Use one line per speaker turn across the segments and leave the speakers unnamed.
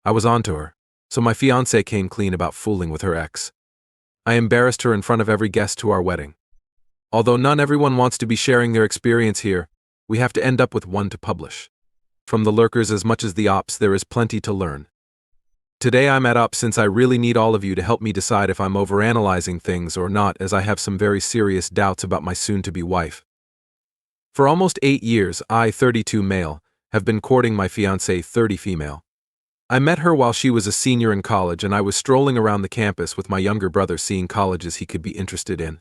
I was onto her, so my fiancé came clean about fooling with her ex. I embarrassed her in front of every guest to our wedding. Although not everyone wants to be sharing their experience here, we have to end up with one to publish. From the lurkers as much as the ops, there is plenty to learn. Today I'm at ops since I really need all of you to help me decide if I'm overanalyzing things or not, as I have some very serious doubts about my soon-to-be wife. For almost 8 years, I, 32 male, have been courting my fiancée, 30 female. I met her while she was a senior in college, and I was strolling around the campus with my younger brother seeing colleges he could be interested in.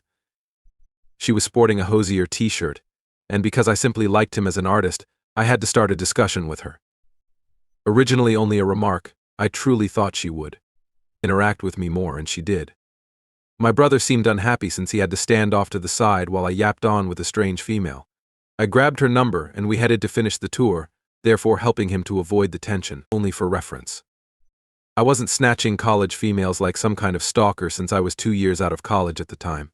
She was sporting a Hosier t-shirt, and because I simply liked him as an artist, I had to start a discussion with her. Originally only a remark, I truly thought she would interact with me more, and she did. My brother seemed unhappy since he had to stand off to the side while I yapped on with a strange female. I grabbed her number and we headed to finish the tour, therefore helping him to avoid the tension, only for reference. I wasn't snatching college females like some kind of stalker since I was 2 years out of college at the time.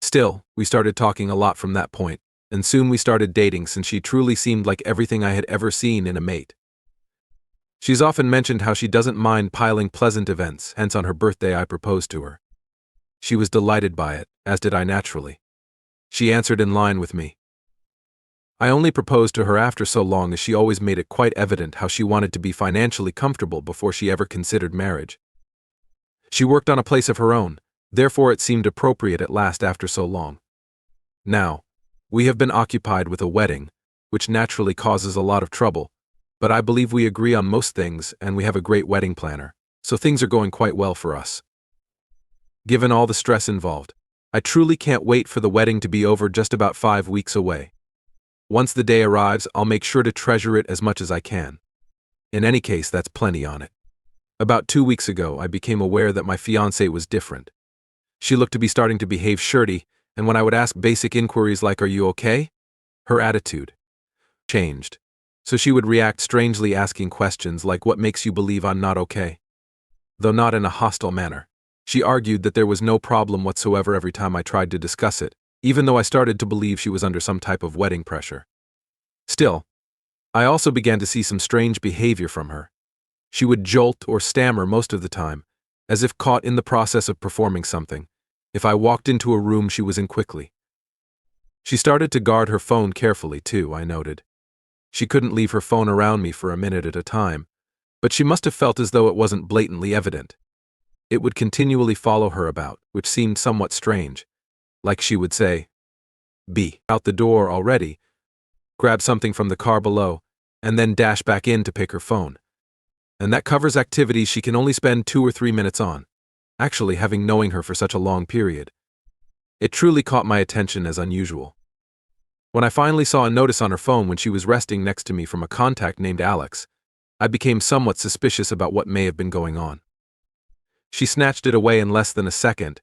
Still, we started talking a lot from that point, and soon we started dating since she truly seemed like everything I had ever seen in a mate. She's often mentioned how she doesn't mind piling pleasant events, hence on her birthday I proposed to her. She was delighted by it, as did I naturally. She answered in line with me. I only proposed to her after so long, as she always made it quite evident how she wanted to be financially comfortable before she ever considered marriage. She worked on a place of her own, therefore it seemed appropriate at last after so long. Now, we have been occupied with a wedding, which naturally causes a lot of trouble, but I believe we agree on most things and we have a great wedding planner, so things are going quite well for us. Given all the stress involved, I truly can't wait for the wedding to be over, just about 5 weeks away. Once the day arrives, I'll make sure to treasure it as much as I can. In any case, that's plenty on it. About 2 weeks ago, I became aware that my fiancée was different. She looked to be starting to behave shirty, and when I would ask basic inquiries like, "Are you okay?" her attitude changed. So she would react strangely, asking questions like, "What makes you believe I'm not okay?" Though not in a hostile manner. She argued that there was no problem whatsoever every time I tried to discuss it, even though I started to believe she was under some type of wedding pressure. Still, I also began to see some strange behavior from her. She would jolt or stammer most of the time, as if caught in the process of performing something. If I walked into a room she was in quickly. She started to guard her phone carefully too, I noted. She couldn't leave her phone around me for a minute at a time, but she must have felt as though it wasn't blatantly evident. It would continually follow her about, which seemed somewhat strange. Like she would say, "Be out the door already," grab something from the car below, and then dash back in to pick her phone. And that covers activities she can only spend 2 or 3 minutes on. Actually, having knowing her for such a long period, it truly caught my attention as unusual. When I finally saw a notice on her phone when she was resting next to me from a contact named Alex, I became somewhat suspicious about what may have been going on. She snatched it away in less than a second,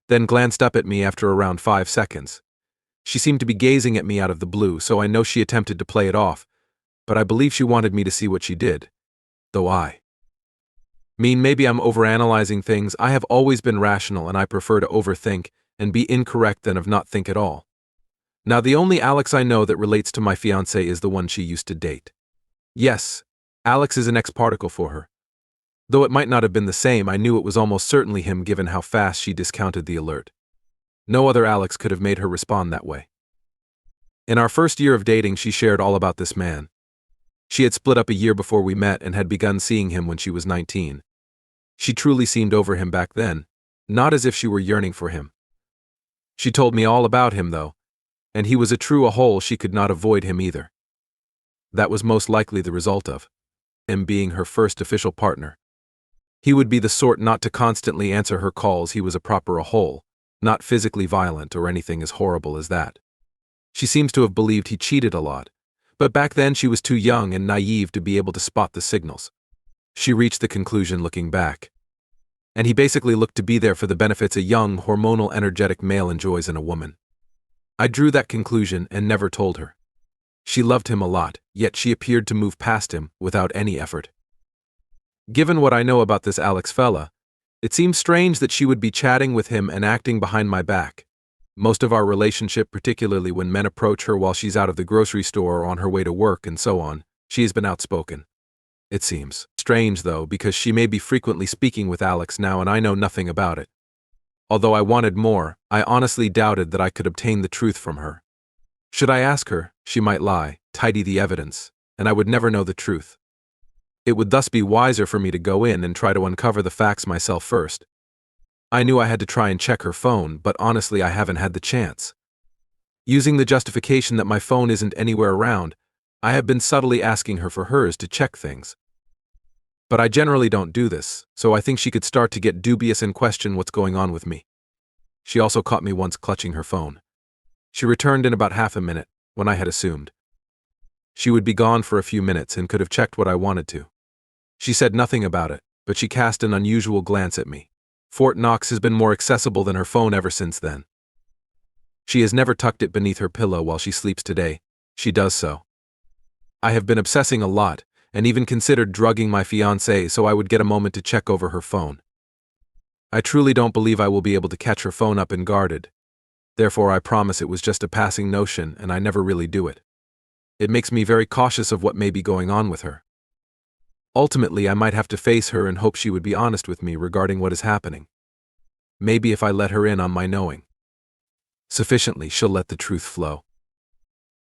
then glanced up at me after around 5 seconds. She seemed to be gazing at me out of the blue, so I know she attempted to play it off, but I believe she wanted me to see what she did. Though maybe I'm overanalyzing things. I have always been rational, and I prefer to overthink and be incorrect than of not think at all. Now, the only Alex I know that relates to my fiancée is the one she used to date. Yes, Alex is an ex-particle for her. Though it might not have been the same, I knew it was almost certainly him given how fast she discounted the alert. No other Alex could have made her respond that way. In our first year of dating, she shared all about this man. She had split up a year before we met and had begun seeing him when she was 19. She truly seemed over him back then, not as if she were yearning for him. She told me all about him, though, and he was a true a-hole. She could not avoid him either. That was most likely the result of him being her first official partner. He would be the sort not to constantly answer her calls. He was a proper a-hole, not physically violent or anything as horrible as that. She seems to have believed he cheated a lot, but back then she was too young and naive to be able to spot the signals. She reached the conclusion looking back. And he basically looked to be there for the benefits a young, hormonal, energetic male enjoys in a woman. I drew that conclusion and never told her. She loved him a lot, yet she appeared to move past him without any effort. Given what I know about this Alex fella, it seems strange that she would be chatting with him and acting behind my back. Most of our relationship, particularly when men approach her while she's out of the grocery store or on her way to work and so on, she has been outspoken. it seems. Strange, though, because she may be frequently speaking with Alex now and I know nothing about it. Although I wanted more, I honestly doubted that I could obtain the truth from her. Should I ask her, she might lie, tidy the evidence, and I would never know the truth. It would thus be wiser for me to go in and try to uncover the facts myself first. I knew I had to try and check her phone, but honestly I haven't had the chance. Using the justification that my phone isn't anywhere around, I have been subtly asking her for hers to check things. But I generally don't do this, so I think she could start to get dubious and question what's going on with me. She also caught me once clutching her phone. She returned in about half a minute, when I had assumed. She would be gone for a few minutes and could have checked what I wanted to. She said nothing about it, but she cast an unusual glance at me. Fort Knox has been more accessible than her phone ever since then. She has never tucked it beneath her pillow while she sleeps today. She does so. I have been obsessing a lot, and even considered drugging my fiancée so I would get a moment to check over her phone. I truly don't believe I will be able to catch her phone up and guarded. Therefore, I promise it was just a passing notion and I never really do it. It makes me very cautious of what may be going on with her. Ultimately, I might have to face her and hope she would be honest with me regarding what is happening. Maybe if I let her in on my knowing sufficiently, she'll let the truth flow.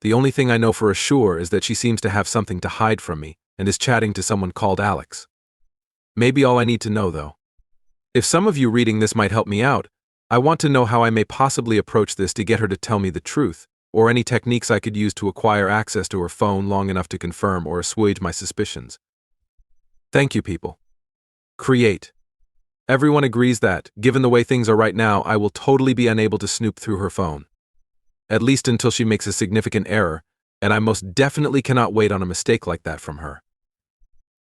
The only thing I know for sure is that she seems to have something to hide from me and is chatting to someone called Alex. Maybe all I need to know, though. If some of you reading this might help me out, I want to know how I may possibly approach this to get her to tell me the truth, or any techniques I could use to acquire access to her phone long enough to confirm or assuage my suspicions. Thank you, people. Create. Everyone agrees that, given the way things are right now, I will totally be unable to snoop through her phone. At least until she makes a significant error, and I most definitely cannot wait on a mistake like that from her.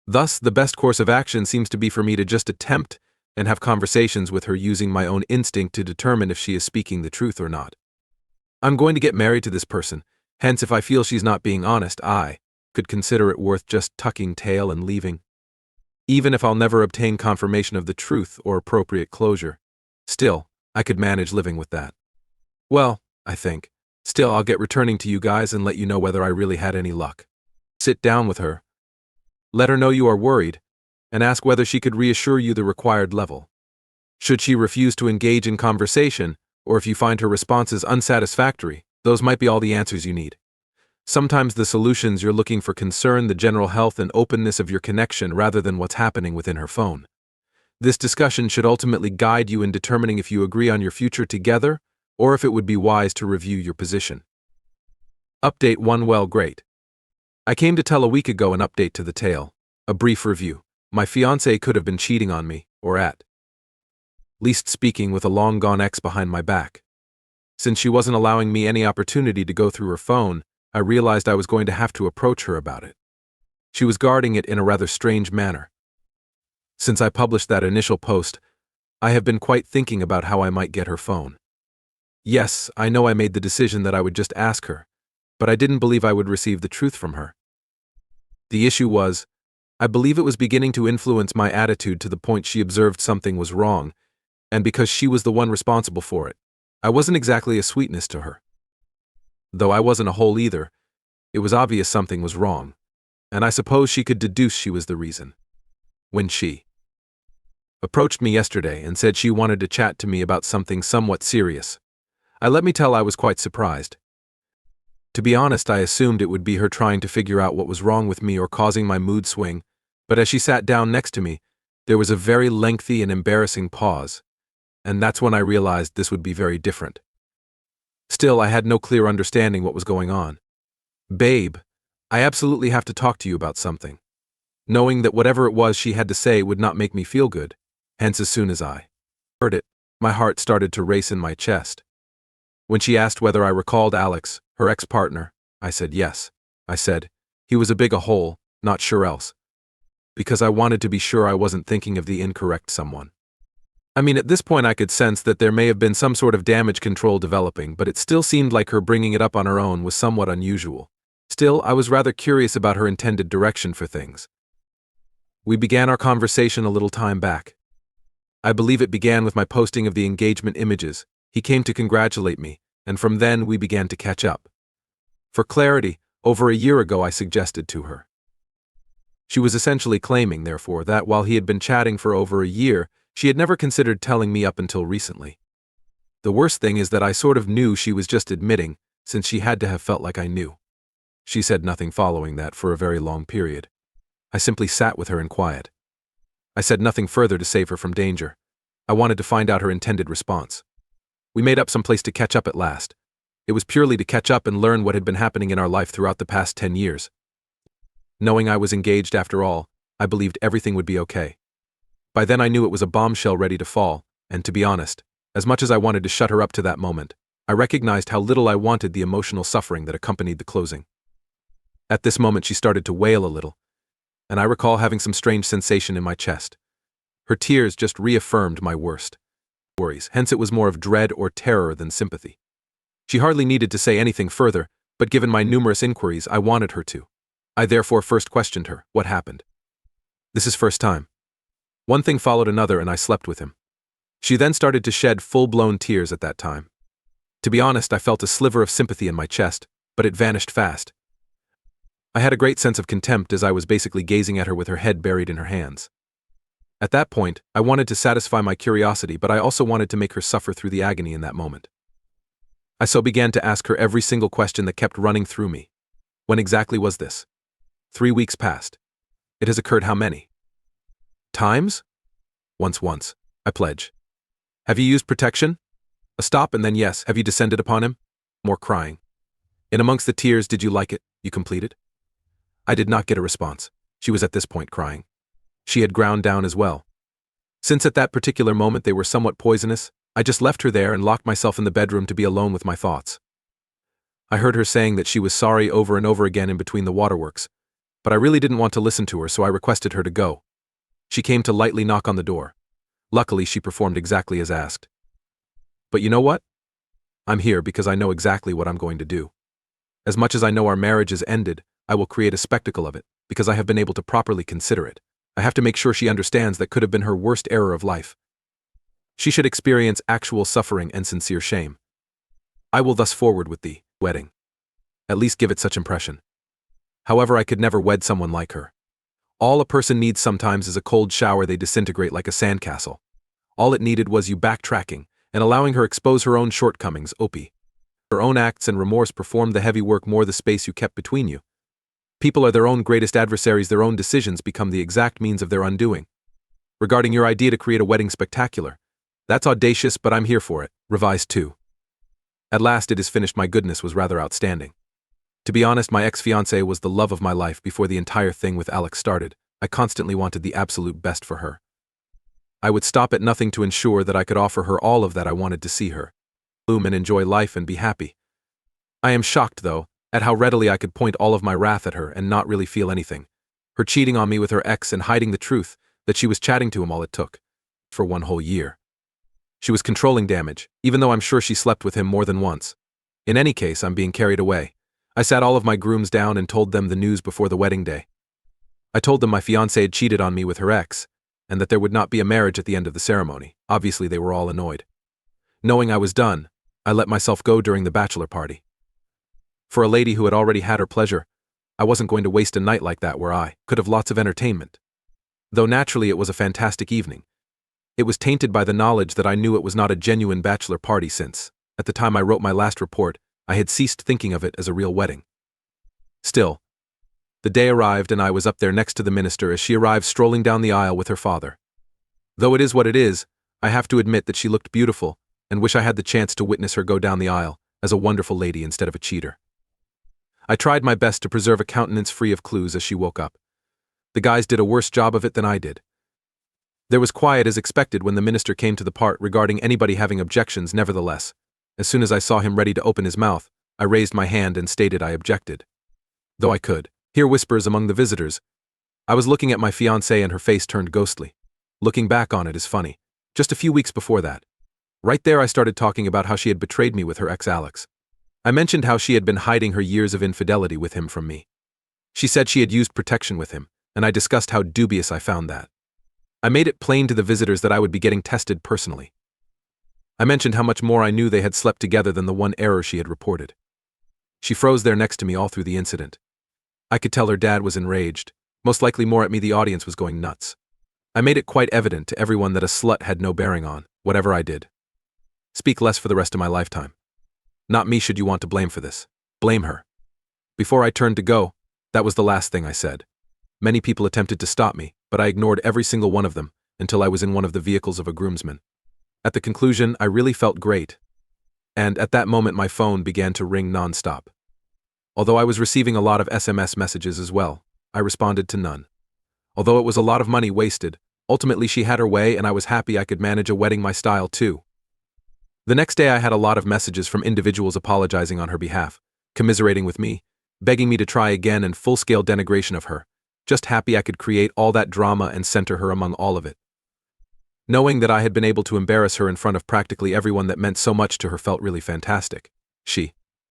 Thus, the best course of action seems to be for me to just attempt and have conversations with her using my own instinct to determine if she is speaking the truth or not. I'm going to get married to this person, hence if I feel she's not being honest, I could consider it worth just tucking tail and leaving. Even if I'll never obtain confirmation of the truth or appropriate closure, still, I could manage living with that. Well, I think. Still, I'll get returning to you guys and let you know whether I really had any luck. Sit down with her. Let her know you are worried, and ask whether she could reassure you the required level. Should she refuse to engage in conversation, or if you find her responses unsatisfactory, those might be all the answers you need. Sometimes the solutions you're looking for concern the general health and openness of your connection rather than what's happening within her phone. This discussion should ultimately guide you in determining if you agree on your future together, or if it would be wise to review your position. Update 1. Well, great. I came to tell a week ago an update to the tale, a brief review. My fiancée could have been cheating on me, or at least speaking with a long-gone ex behind my back. Since she wasn't allowing me any opportunity to go through her phone, I realized I was going to have to approach her about it. She was guarding it in a rather strange manner. Since I published that initial post, I have been quite thinking about how I might get her phone. Yes, I know I made the decision that I would just ask her, but I didn't believe I would receive the truth from her. The issue was, I believe it was beginning to influence my attitude to the point she observed something was wrong, and because she was the one responsible for it, I wasn't exactly a sweetness to her. Though I wasn't a hole either, it was obvious something was wrong, and I suppose she could deduce she was the reason. When she approached me yesterday and said she wanted to chat to me about something somewhat serious, let me tell I was quite surprised. To be honest, I assumed it would be her trying to figure out what was wrong with me or causing my mood swing, but as she sat down next to me, there was a very lengthy and embarrassing pause, and that's when I realized this would be very different. Still, I had no clear understanding what was going on. Babe, I absolutely have to talk to you about something. Knowing that whatever it was she had to say would not make me feel good, hence as soon as I heard it, my heart started to race in my chest. When she asked whether I recalled Alex, her ex-partner, I said yes. I said, he was a big a hole, not sure else. Because I wanted to be sure I wasn't thinking of the incorrect someone. I mean, at this point I could sense that there may have been some sort of damage control developing, but it still seemed like her bringing it up on her own was somewhat unusual. Still, I was rather curious about her intended direction for things. We began our conversation a little time back. I believe it began with my posting of the engagement images. He came to congratulate me, and from then we began to catch up. For clarity, over a year ago I suggested to her She was essentially claiming, therefore, that while he had been chatting for over a year, she had never considered telling me up until recently. The worst thing is that I sort of knew she was just admitting, since she had to have felt like I knew. She said nothing following that for a very long period. I simply sat with her in quiet. I said nothing further to save her from danger. I wanted to find out her intended response. We made up some place to catch up at last. It was purely to catch up and learn what had been happening in our life throughout the past 10 years. Knowing I was engaged after all, I believed everything would be okay. By then I knew it was a bombshell ready to fall, and to be honest, as much as I wanted to shut her up to that moment, I recognized how little I wanted the emotional suffering that accompanied the closing. At this moment she started to wail a little, and I recall having some strange sensation in my chest. Her tears just reaffirmed my worst worries, hence it was more of dread or terror than sympathy. She hardly needed to say anything further, but given my numerous inquiries, I wanted her to. I therefore first questioned her, what happened? This is first time. One thing followed another and I slept with him. She then started to shed full-blown tears at that time. To be honest, I felt a sliver of sympathy in my chest, but it vanished fast. I had a great sense of contempt as I was basically gazing at her with her head buried in her hands. At that point, I wanted to satisfy my curiosity, but I also wanted to make her suffer through the agony in that moment. I so began to ask her every single question that kept running through me. When exactly was this? 3 weeks passed. It has occurred how many times? Once, I pledge. Have you used protection? A stop and then yes, have you descended upon him? More crying. In amongst the tears, did you like it? You completed? I did not get a response. She was at this point crying. She had ground down as well. Since at that particular moment they were somewhat poisonous, I just left her there and locked myself in the bedroom to be alone with my thoughts. I heard her saying that she was sorry over and over again in between the waterworks, but I really didn't want to listen to her, so I requested her to go. She came to lightly knock on the door. Luckily, she performed exactly as asked. But you know what? I'm here because I know exactly what I'm going to do. As much as I know our marriage is ended, I will create a spectacle of it, because I have been able to properly consider it. I have to make sure she understands that could have been her worst error of life. She should experience actual suffering and sincere shame. I will thus forward with the wedding. At least give it such impression. However, I could never wed someone like her. All a person needs sometimes is a cold shower. They disintegrate like a sandcastle. All it needed was you backtracking and allowing her expose her own shortcomings, her own acts and remorse performed the heavy work, more the space you kept between you. People are their own greatest adversaries. Their own decisions become the exact means of their undoing. Regarding your idea to create a wedding spectacular, that's audacious, but I'm here for it. Revised 2. At last it is finished. My goodness, was rather outstanding. To be honest, my ex-fiancée was the love of my life before the entire thing with Alex started. I constantly wanted the absolute best for her. I would stop at nothing to ensure that I could offer her all of that. I wanted to see her bloom and enjoy life and be happy. I am shocked, though, at how readily I could point all of my wrath at her and not really feel anything. Her cheating on me with her ex and hiding the truth that she was chatting to him, all it took for 1 whole year. She was controlling damage, even though I'm sure she slept with him more than once. In any case, I'm being carried away. I sat all of my grooms down and told them the news before the wedding day. I told them my fiancée had cheated on me with her ex, and that there would not be a marriage at the end of the ceremony. Obviously, they were all annoyed. Knowing I was done, I let myself go during the bachelor party. For a lady who had already had her pleasure, I wasn't going to waste a night like that where I could have lots of entertainment. Though naturally it was a fantastic evening, it was tainted by the knowledge that I knew it was not a genuine bachelor party since, at the time I wrote my last report, I had ceased thinking of it as a real wedding. Still, the day arrived and I was up there next to the minister as she arrived strolling down the aisle with her father. Though it is what it is, I have to admit that she looked beautiful and wish I had the chance to witness her go down the aisle as a wonderful lady instead of a cheater. I tried my best to preserve a countenance free of clues as she woke up. The guys did a worse job of it than I did. There was quiet as expected when the minister came to the part regarding anybody having objections. Nevertheless, as soon as I saw him ready to open his mouth, I raised my hand and stated I objected. Though I could hear whispers among the visitors, I was looking at my fiancée and her face turned ghostly. Looking back on it is funny. Just a few weeks before that, right there I started talking about how she had betrayed me with her ex Alex. I mentioned how she had been hiding her years of infidelity with him from me. She said she had used protection with him, and I discussed how dubious I found that. I made it plain to the visitors that I would be getting tested personally. I mentioned how much more I knew they had slept together than the one error she had reported. She froze there next to me all through the incident. I could tell her dad was enraged, Most likely more at me. The audience was going nuts. I made it quite evident to everyone that a slut had no bearing on whatever I did. Speak less for the rest of my lifetime. Not me should you want to blame for this. Blame her. Before I turned to go, that was the last thing I said. Many people attempted to stop me, but I ignored every single one of them until I was in one of the vehicles of a groomsman. At the conclusion, I really felt great. And at that moment my phone began to ring non-stop. Although I was receiving a lot of SMS messages as well, I responded to none. Although it was a lot of money wasted, ultimately she had her way and I was happy I could manage a wedding my style too. The next day I had a lot of messages from individuals apologizing on her behalf, commiserating with me, begging me to try again and full-scale denigration of her, just happy I could create all that drama and center her among all of it. Knowing that I had been able to embarrass her in front of practically everyone that meant so much to her felt really fantastic. She